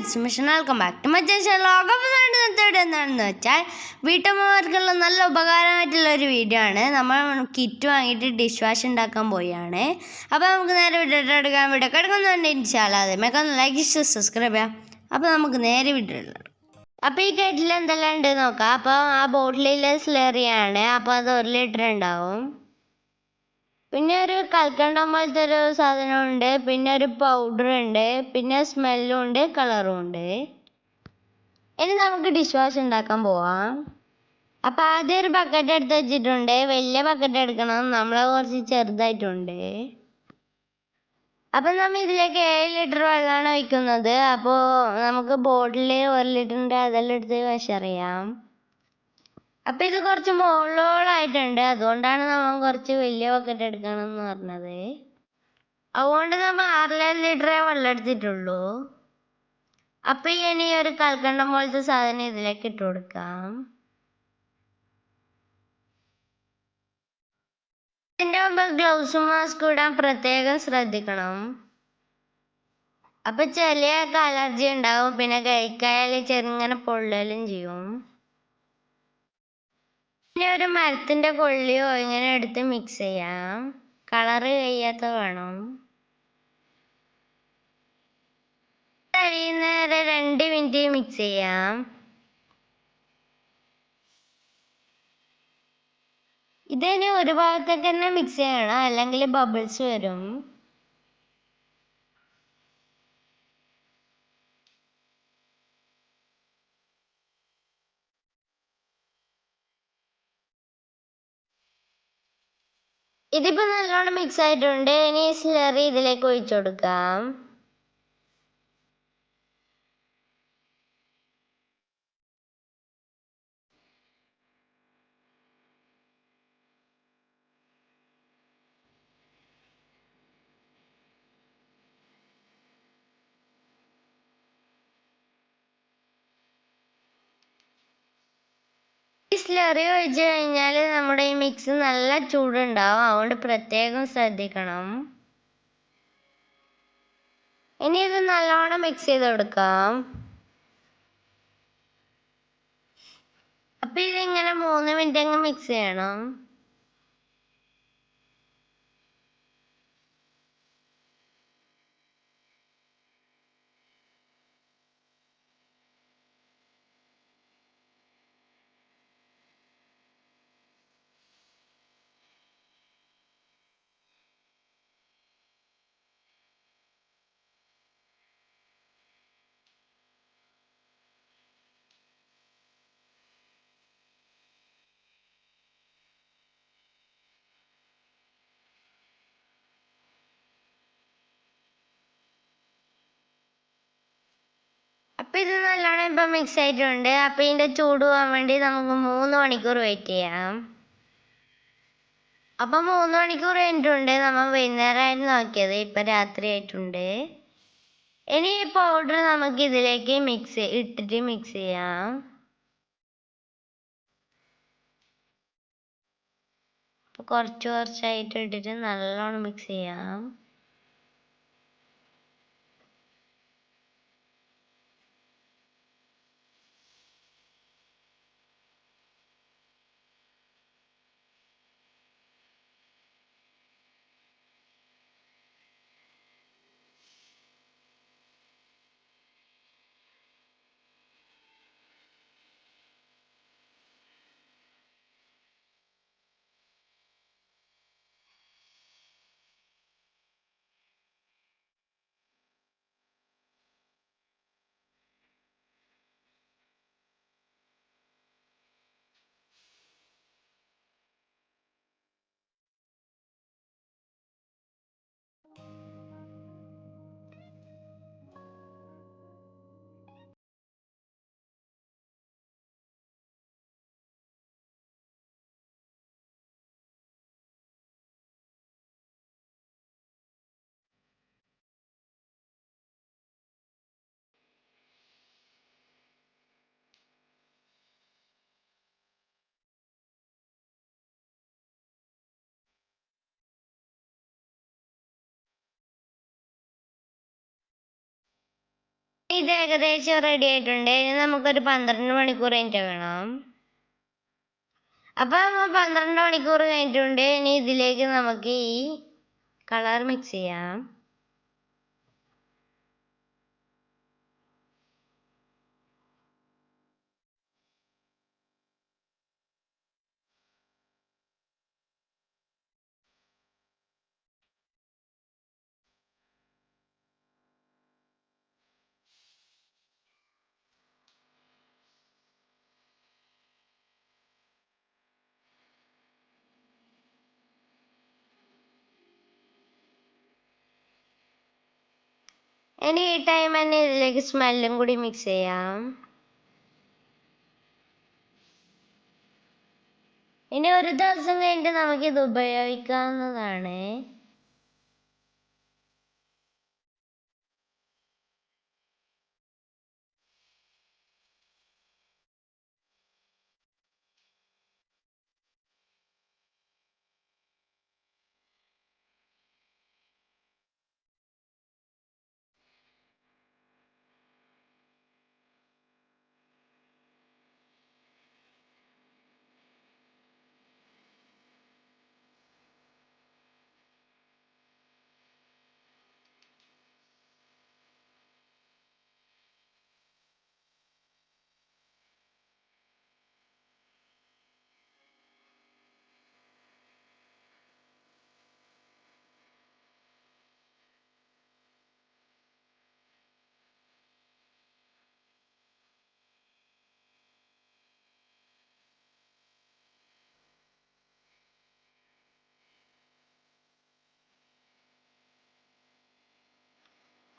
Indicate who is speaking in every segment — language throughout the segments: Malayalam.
Speaker 1: It's mission welcome back to my channel. എന്താണെന്ന് വെച്ചാൽ വീട്ടമ്മമാർക്കുള്ള നല്ല ഉപകാരമായിട്ടുള്ള ഒരു വീഡിയോ ആണ്. നമ്മൾ കിറ്റ് വാങ്ങിയിട്ട് ഡിഷ് വാഷ് ഉണ്ടാക്കാൻ പോയാണ്. അപ്പോൾ നമുക്ക് നേരെ വീഡിയോ എടുക്കാൻ വീഡിയോ കിടക്കുന്നുണ്ട്. ഇൻഷാല്ലാ അതേമൊക്കെ ഒന്ന് ലൈക്ക് സബ്സ്ക്രൈബ് ചെയ്യാം. അപ്പോൾ നമുക്ക് നേരെ വീഡിയോ എടുക്കാം. അപ്പോൾ ഈ കെറ്റിൽ എന്തെല്ലാം ഉണ്ട് നോക്കാം. അപ്പോൾ ആ ബോട്ടിലിലെ സ്ലറിയാണ്. അപ്പോൾ അത് 1 ലിറ്റർ ഉണ്ടാവും. പിന്നെ ഒരു കൽക്കണ്ടം പോലത്തെ ഒരു സാധനമുണ്ട്. പിന്നെ ഒരു പൗഡർ ഉണ്ട്. പിന്നെ സ്മെല്ലും ഉണ്ട്, കളറും ഉണ്ട്. ഇനി നമുക്ക് ഡിഷ് വാഷ് ഉണ്ടാക്കാൻ പോവാം. അപ്പം ആദ്യം ഒരു ബക്കറ്റ് എടുത്ത് വെച്ചിട്ടുണ്ട്. വലിയ ബക്കറ്റ് എടുക്കണം, നമ്മളെ കുറച്ച് ചെറുതായിട്ടുണ്ട്. അപ്പം നമ്മൾ ഇതിലേക്ക് 7 ലിറ്റർ വെള്ളമാണ് ഒഴിക്കുന്നത്. അപ്പോൾ നമുക്ക് ബോട്ടിൽ 1 ലിറ്ററിൻ്റെ അതെല്ലാം എടുത്ത് മെഷർ ചെയ്യാം. അപ്പം ഇത് കുറച്ച് മുകളോളായിട്ടുണ്ട്, അതുകൊണ്ടാണ് നമ്മൾ കുറച്ച് വലിയ ബക്കറ്റ് എടുക്കണം എന്ന് പറഞ്ഞത്. അതുകൊണ്ട് നമ്മൾ 6 ലിറ്ററേ വെള്ളം എടുത്തിട്ടുള്ളൂ. അപ്പം ഇനി ഒരു കൽക്കണ്ടം പോലത്തെ സാധനം ഇതിലേക്ക് ഇട്ട് കൊടുക്കാം. ഇതിൻ്റെ മുമ്പ് ഗ്ലൗസും മാസ്കും ഇടാൻ പ്രത്യേകം ശ്രദ്ധിക്കണം. അപ്പം ചിലയൊക്കെ അലർജി ഉണ്ടാവും, പിന്നെ കഴിക്കായാൽ ചെറുങ്ങനെ പൊള്ളലും ചെയ്യും. പിന്നെ ഒരു മരത്തിൻ്റെ കൊള്ളിയോ ഇങ്ങനെ എടുത്ത് മിക്സ് ചെയ്യാം. കളറ് കഴിയാത്ത വേണം. കഴിയുന്നവരെ 2 മിനിറ്റ് മിക്സ് ചെയ്യാം. ഇതിനി ഒരു ഭാഗത്തേക്ക് തന്നെ മിക്സ് ചെയ്യണം, അല്ലെങ്കിൽ ബബിൾസ് വരും. ഇതിപ്പോ നല്ലോണം മിക്സ് ആയിട്ടുണ്ട്. ഇനി സ്ലറി ഇതിലേക്ക് ഒഴിച്ചു കൊടുക്കാം. ഈ സ്ലറി ഒഴിച്ചു കഴിഞ്ഞാൽ നമ്മുടെ ഈ മിക്സ് നല്ല ചൂടുണ്ടാവും, അതുകൊണ്ട് പ്രത്യേകം ശ്രദ്ധിക്കണം. ഇനി ഇത് നല്ലോണം മിക്സ് ചെയ്ത് കൊടുക്കാം. അപ്പൊ ഇതിങ്ങനെ 3 മിനിറ്റ് അങ്ങ് മിക്സ് ചെയ്യണം. അപ്പം ഇത് നല്ലോണം ഇപ്പം മിക്സ് ആയിട്ടുണ്ട്. അപ്പം ഇതിൻ്റെ ചൂട് പോകാൻ വേണ്ടി നമുക്ക് 3 മണിക്കൂർ വെയിറ്റ് ചെയ്യാം. അപ്പം 3 മണിക്കൂർ കഴിഞ്ഞിട്ടുണ്ട്. നമ്മൾ വൈകുന്നേരമായിരുന്നു നോക്കിയത്, ഇപ്പം രാത്രി ആയിട്ടുണ്ട്. ഇനി ഈ പൗഡർ നമുക്ക് ഇതിലേക്ക് ഇട്ടിട്ട് മിക്സ് ചെയ്യാം. അപ്പോൾ കുറച്ച് കുറച്ചായിട്ട് ഇട്ടിട്ട് നല്ലോണം മിക്സ് ചെയ്യാം. ഇത് ഏകദേശം റെഡി ആയിട്ടുണ്ട്. ഇനി നമുക്കൊരു 12 മണിക്കൂർ കഴിഞ്ഞിട്ട് വേണം. അപ്പം 12 മണിക്കൂർ കഴിഞ്ഞിട്ടുണ്ട്. ഇനി ഇതിലേക്ക് നമുക്ക് ഈ കളർ മിക്സ് ചെയ്യാം. ഇനി ഈ ടൈം തന്നെ ഇതിലേക്ക് സ്മെല്ലും കൂടി മിക്സ് ചെയ്യാം. ഇനി ഒരു ദിവസം കഴിഞ്ഞിട്ട് നമുക്കിത് ഉപയോഗിക്കാവുന്നതാണ്.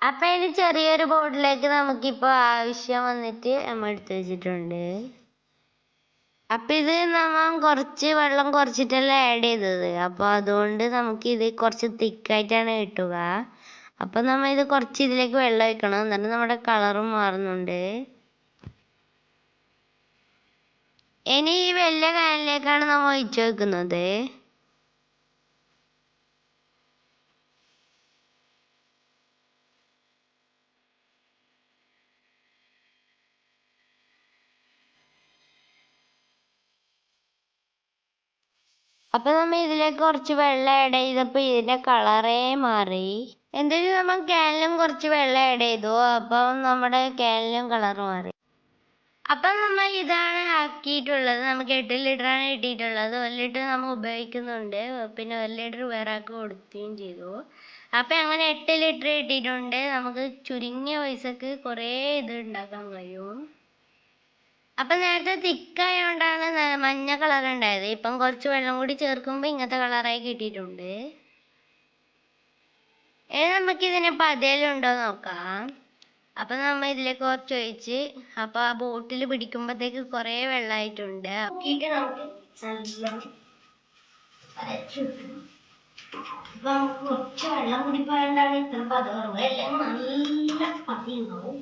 Speaker 1: അപ്പൊ ഇനി ചെറിയൊരു ബോട്ടിലേക്ക് നമുക്കിപ്പോൾ ആവശ്യം വന്നിട്ട് നമ്മൾ എടുത്ത് വെച്ചിട്ടുണ്ട്. അപ്പൊ ഇത് നമ്മൾ കുറച്ച് വെള്ളം കുറച്ചിട്ടല്ല ആഡ് ചെയ്തത്. അപ്പൊ അതുകൊണ്ട് നമുക്ക് ഇത് കുറച്ച് തിക്കായിട്ടാണ് കിട്ടുക. അപ്പൊ നമ്മൾ ഇത് കുറച്ച് ഇതിലേക്ക് വെള്ളം ഒഴിക്കണം. എന്നിട്ട് നമ്മുടെ കളറും മാറുന്നുണ്ട്. ഇനി ഈ വലിയ കാനിലേക്കാണ് നമ്മൾ ഒഴിച്ചു വെക്കുന്നത്. അപ്പൊ നമ്മൾ ഇതിലേക്ക് കുറച്ച് വെള്ളം ആഡ് ചെയ്തപ്പോൾ ഇതിന്റെ കളറേ മാറി. എന്തായാലും നമ്മൾ കാനിലും കുറച്ച് വെള്ളം ആഡ് ചെയ്തു. അപ്പം നമ്മുടെ കാനിലും കളർ മാറി. അപ്പം നമ്മൾ ഇതാണ് ആക്കിയിട്ടുള്ളത്. നമുക്ക് 8 ലിറ്ററാണ് കിട്ടിയിട്ടുള്ളത്. 1 ലിറ്റർ നമ്മൾ ഉപയോഗിക്കുന്നുണ്ട്. പിന്നെ 1 ലിറ്റർ വേറെ ആൾക്ക് കൊടുക്കുകയും ചെയ്തു. അപ്പം അങ്ങനെ 8 ലിറ്റർ കിട്ടിയിട്ടുണ്ട്. നമുക്ക് ചുരുങ്ങിയ പൈസക്ക് കുറേ ഇത് ഉണ്ടാക്കാൻ കഴിയും. അപ്പം നേരത്തെ തിക്കായതുകൊണ്ടാണ് മഞ്ഞ കളർ ഉണ്ടായത്. ഇപ്പം കുറച്ച് വെള്ളം കൂടി ചേർക്കുമ്പോൾ ഇങ്ങനത്തെ കളറായി കിട്ടിയിട്ടുണ്ട്. ഇനി നമുക്കിതിന് പതയിലുണ്ടോ നോക്കാം. അപ്പം നമ്മൾ ഇതിലേക്ക് കുറച്ച് ഒഴിച്ച് അപ്പം ആ ബോട്ടിൽ പിടിക്കുമ്പോഴത്തേക്ക് കുറേ വെള്ളമായിട്ടുണ്ട്. കുറച്ച് വെള്ളം കൂടി പോയാണ്ടാണ് ഇത്ര പതറുന്നത്. അല്ലെങ്കിൽ നല്ല പതിയുണ്ടാവും.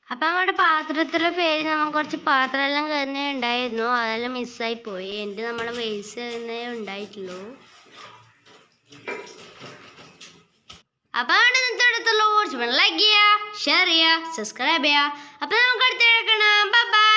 Speaker 1: അപ്പം നമ്മുടെ പാത്രത്തിലെ പേര് നമ്മൾ കുറച്ച് പാത്രമെല്ലാം കയറുന്നേ ഉണ്ടായിരുന്നു. അതെല്ലാം മിസ്സായി പോയി. എൻ്റെ നമ്മളെ വേസ്റ്റ് തന്നെ ഉണ്ടായിട്ടുള്ളൂ. അപ്പോൾ ഇന്നത്തെ അടുത്തുള്ള ലൈക്ക് ചെയ്യുക, ഷെയർ ചെയ്യുക, സബ്സ്ക്രൈബ് ചെയ്യുക. അപ്പോൾ നമുക്ക് അടുത്ത കാണാം. Bye bye.